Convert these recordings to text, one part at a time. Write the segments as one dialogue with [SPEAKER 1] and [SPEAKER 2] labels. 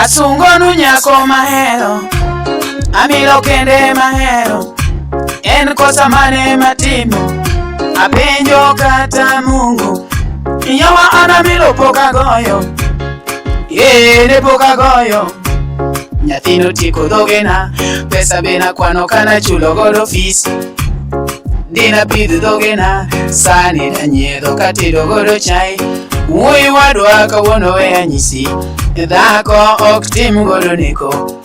[SPEAKER 1] Asungonu nyako mahero, amilo kende mahero. En kosa mane matimo, apenjo kata Mungu. Nyawa anamilo poka goyo, ne poka goyo. Nyathino tiko dhogena, pesa bena kwano kana chulo godo fees. Dina pidho dhogena, sani na nyiedho katedo godo chai. Wuoyi wadwa kawuono we anyisi, dhako ok tim godo neko.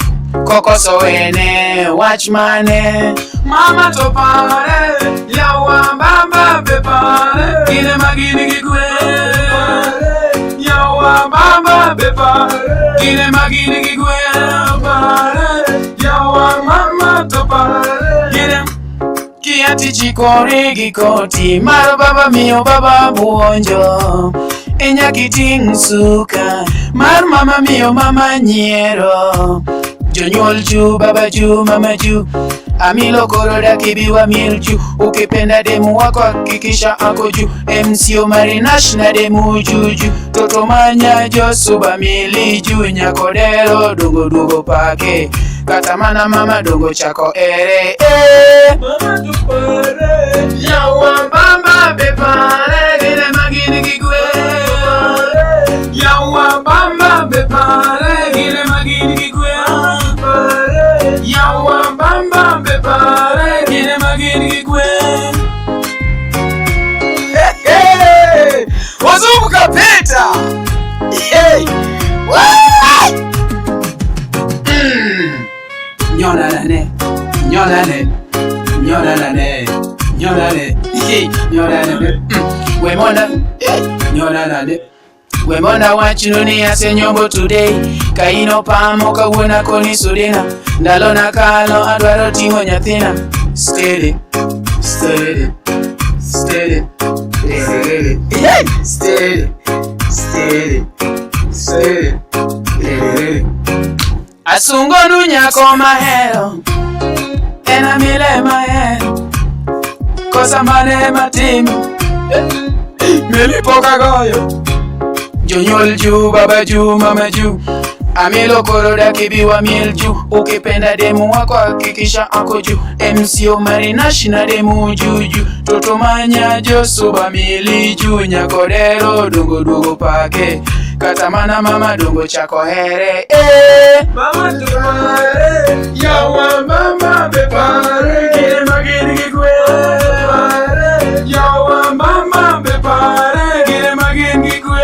[SPEAKER 1] Kokoso wene wach mane, mama to pare, yawa bamba be pare, kine magini gigwe. Yawa bamba be pare, kine magini gigwe. Yawa mama to pare, kine kiati chikori gikoti, maro baba mio baba buonjo. Enya kiting suka, mar mama mio mama nyiero. Jonyuol ju, baba ju, mama ju, amilo koroda kibiwa milju. Ukipenda demu wako hakikisha ako ju. MCO Marinash na demu juju. Toto manya josuba mili ju. Nyakodero dongo dongo pake, katamana mama dongo chako ere. Mama tupare, yawa bamba bepare, gine magini gigwe. Yawa bamba bepare, gine magini gigwe. Yawa bamba bepare, gine magini gigwe. Wazungu kapeta. Nyonane, nyonane, nyonane, nyonane, nyonane. Wemona, nyonane. Wemona wachununi ase nyombo today. Kaino pamo kawuna koni sudina. Ndalo na kalo adwaro timo nyathina. Steady, steady, steady, steady, steady, steady, steady. Asungonu nyako mahero, ena mile mahero. Kosa mane matimo, nilipoka goyo. Jonyuol ju, baba ju, mama ju, amilo koroda kibiwa milju. Ukipenda demu wako hakikisha ako ju. MCO Marinash na demu juju. Toto manya josuba mili ju. Nyakodero dongo dongo pake, katamana mama dongo chako here. Mama tupare, yawa mama bepare, kine magini gigwe. Yawa mama bepare, kine magini gigwe.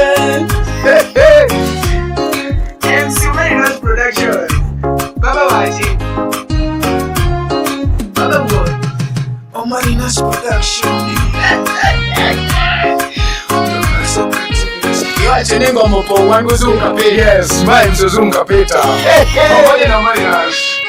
[SPEAKER 1] MC Marinash Production, Baba Waji, Baba Boy, oh Marinash Production. Yache ningo mopo wangu zunga pe, yes, vibes zunga peta. Pamoja na Marinash.